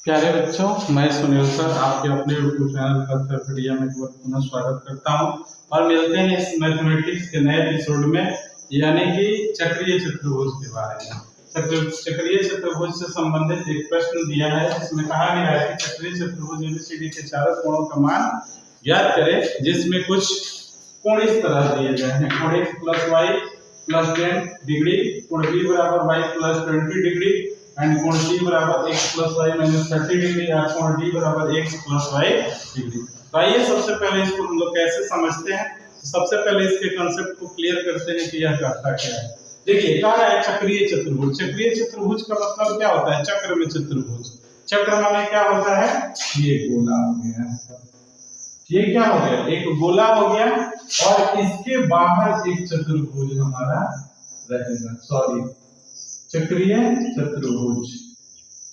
प्यारे बच्चों, मैं सुनील सर आपके अपने यूट्यूब चैनल अर्थपेडिया में पुनः स्वागत करता हूं और मिलते हैं इस मैथमेटिक्स के नए एपिसोड में, यानी कि चक्रीय चतुर्भुज के बारे में। चक्रीय चतुर्भुज से संबंधित एक प्रश्न दिया है जिसमें कहा गया है कि चक्रीय चतुर्भुज एबीसीडी के चारों कोणों का मान ज्ञात करें, जिसमें कुछ कोण इस तरह दिए गए हैं: कोण x plus y plus 10 degree, कोण b बराबर y प्लस 20 डिग्री एंड कोण c बराबर x plus y minus 30 degree या कोण d बराबर x प्लस y डिग्री। तो आइए सबसे पहले इसको हम लोग कैसे समझते हैं। सबसे पहले इसके कांसेप्ट को क्लियर करते हैं कि यह करता क्या है। देखिए, कहा है चक्रीय चतुर्भुज। चक्रीय चतुर्भुज का मतलब क्या होता है? चक्र में चतुर्भुज। चक्र माने क्या होता है? ये गोला हो गया, ये क्या हो गया? एक गोला हो गया और इसके बाहर एक चतुर्भुज हमारा रहेगा। सॉरी, चक्रीय चतुर्भुज,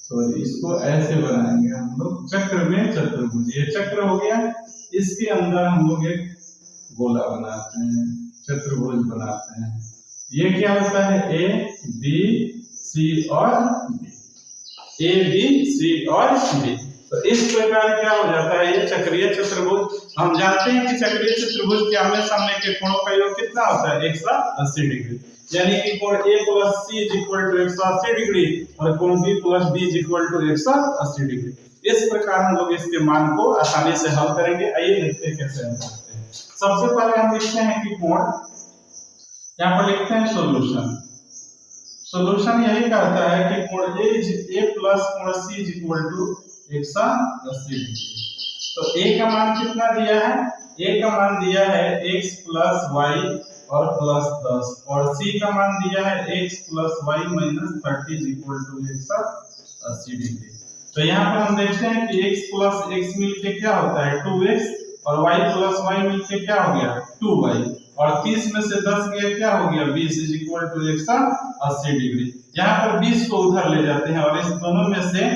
सॉरी इसको ऐसे बनाएंगे हम लोग, चक्र में चतुर्भुज। ये चक्र हो गया, इसके अंदर हम लोग एक गोला बनाते हैं, चतुर्भुज बनाते हैं। ये क्या होता है? ए बी सी और डी, ए बी सी और डी। तो इस प्रकार क्या हो जाता है? ये चक्रीय चतुर्भुज। हम जानते हैं कि चक्रीय चतुर्भुज के आमने सामने के कोणों का योग कितना होता है? 180 डिग्री, यानी कि कोण a plus c equal to 180 degree और कोण b plus d equal to 180 degree. इस प्रकार हम लोग इसके मान को आसानी से हल करेंगे। आइए देखते हैं कैसे हल करते हैं। सबसे पहले हम लिखते हैं कि कोण, यहाँ पर लिखते हैं सॉल्यूशन। सॉल्यूशन यही कहता है कि कोण a प्लस कोण c इक्वल टू 180 डिग्री। तो a का मान कितना दिया है? a का मान दिया है x प्लस y और प्लस 10 और c का मान दिया है x plus y minus 30 equal to 180 degree. तो यहाँ पर हम देखते हैं कि x प्लस x मिलके क्या होता है? 2x और y प्लस y मिलके क्या हो गया? 2y और 30 में से 10 गया, क्या हो गया? 20 इक्वल टू 180 डिग्री। यहाँ पर 20 को उधर ले जाते हैं और इस दोनों में से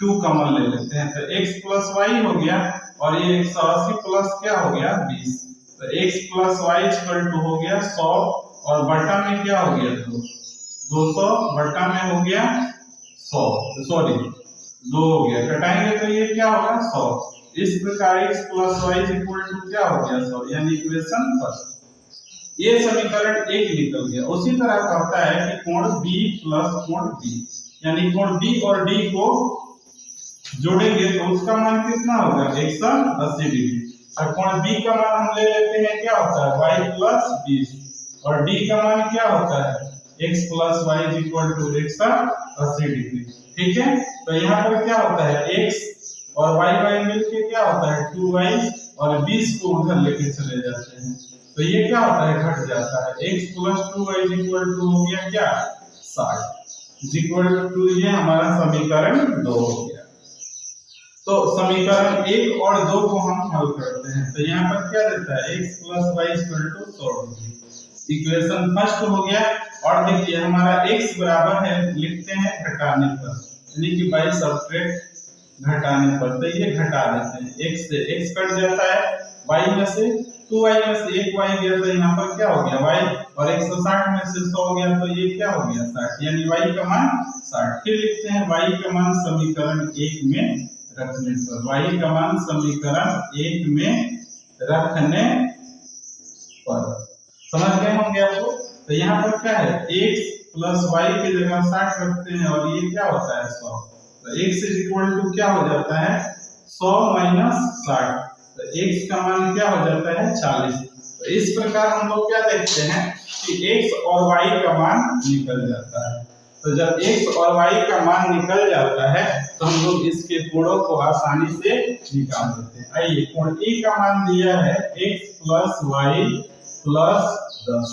2 कॉमन ले लेते हैं, तो x प्लस y हो गया और ये 180 प्लस क्या हो गया? 20। तो x plus y equal to हो गया 100 और बटा में क्या हो गया? 200 बटा में हो गया 100, सॉरी 2 हो गया, घटाएंगे तो ये क्या होगा? 100। इस प्रकार x plus y equal to क्या हो गया? 100, यानी इक्वेशन फर्स्ट। ये समीकरण 1 निकल गया। उसी तरह कहता है कि कोण b प्लस कोण d, यानी कोण b और d को जोड़ेंगे तो उसका मान कितना होगा? 180 डिग्री। और कोण b का मान हम ले लेते हैं, क्या होता है? y प्लस 20 और d का मान क्या होता है? x plus y equal to 180 degree. ठीक है, तो यहाँ पर क्या होता है? x और y मिलके क्या होता है? 2y और 20 को उधर लेके चले जाते हैं, तो ये क्या होता है? घट जाता है। x plus 2y equal to हो गया क्या? 60 इक्वल टू, ये हमारा समीकरण 2 हो गया। तो समीकरण 1 और 2 को हम हल करते हैं, तो यहाँ पर क्या देता है? x plus y equal to 100 degree. Equation first हो गया। और देखिए हमारा x बराबर है, लिखते हैं घटाने पर, यानी कि बाई सब्ट्रैक्ट घटाने पर, तो ये घटा देते हैं। x से x कट जाता है, y में से 2y में से 1y गया, तो यहाँ पर क्या हो गया? y और 160 में से 100 गया, तो ये क्या हो गया? 60, यानी y का मान 60। फिर लिखते हैं y का मान समीकरण 1 में रखने पर, y का मान समीकरण 1 में रखने पर, समझ गए होंगे आपको। तो यहाँ पर क्या है? x प्लस y की जगह 60 रखते हैं और ये क्या होता है? 100। तो x इक्वल टू क्या हो जाता है? 100 माइनस 60, तो x का मान क्या हो जाता है? 40। तो इस प्रकार हम लोग क्या देखते हैं कि x और y का मान निकल जाता है। तो जब x और y का मान निकल जाता है तो हम लोग इसके कोणों को आसानी से निकाल देते हैं। आइए, कोण a का मान दिया है x प्लस y प्लस 10,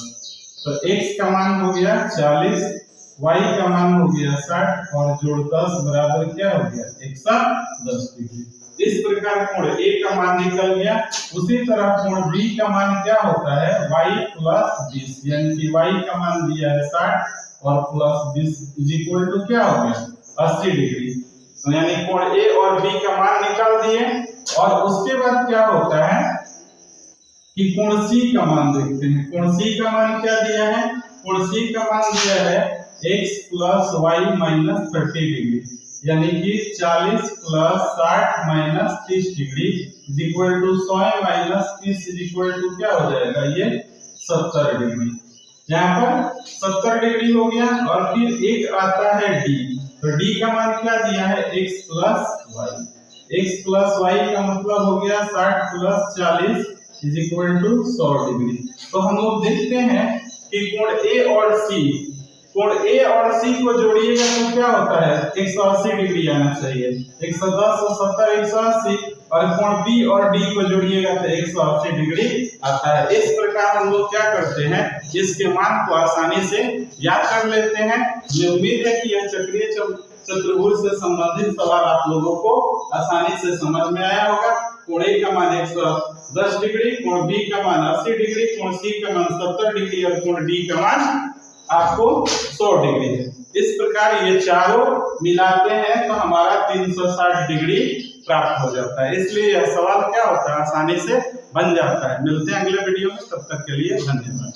तो x का मान हो गया 40, y का मान हो गया 60 और जोड़ 10 बराबर क्या हो गया? 110 डिग्री। इस प्रकार कोण a का मान निकल गया। उसी तरह कोण b का मान क्या होता है? y प्लस 20, यानी कि y का मान दिया है 60 और प्लस 20 इक्वल टू क्या हो गया? 80 डिग्री। तो यानी कोण a और b का मान निकाल दिए। और उसके बाद क्या होता है कि कोण c का मान देखते हैं। कोण c का मान क्या दिया है? कोण c का मान दिया है x plus y minus 30 degree, यानी कि 40 plus 60 minus 30 degree is equal to 100 minus 30 is equal to क्या हो जाएगा, ये 70 डिग्री। यहाँ पर 70 डिग्री हो गया। और फिर एक आता है डी, तो डी का मान क्या दिया है, x plus y. x plus y का मतलब हो गया 60 plus 40 is equal to 100 degree. तो हम लोग देखते हैं कि कोण ए और सी, कोण ए और सी को जोड़िएगा तो क्या होता है, 180 डिग्री आना चाहिए। 110 और 70 180, और कोण बी और डी को जोड़िएगा तो 180 डिग्री आता है। इस प्रकार हम लोग क्या करते हैं, इसके मान को आसानी से याद कर लेते हैं। मुझे उम्मीद है कि यह चक्रीय चतुर्भुज से संबंधित सवाल आप लोगों को आसानी से समझ में आया होगा। कोण ए का मान 110 डिग्री, कोण बी का मान 80 डिग्री, कोण सी का मान 70 डिग्री और कोण डी का मान आपको 100 डिग्री है। इस प्रकार ये चारों मिलाते हैं तो हमारा 360 डिग्री प्राप्त हो जाता है। इसलिए यह सवाल क्या होता है, आसानी से बन जाता है। मिलते हैं अगले वीडियो में, तब तक के लिए धन्यवाद।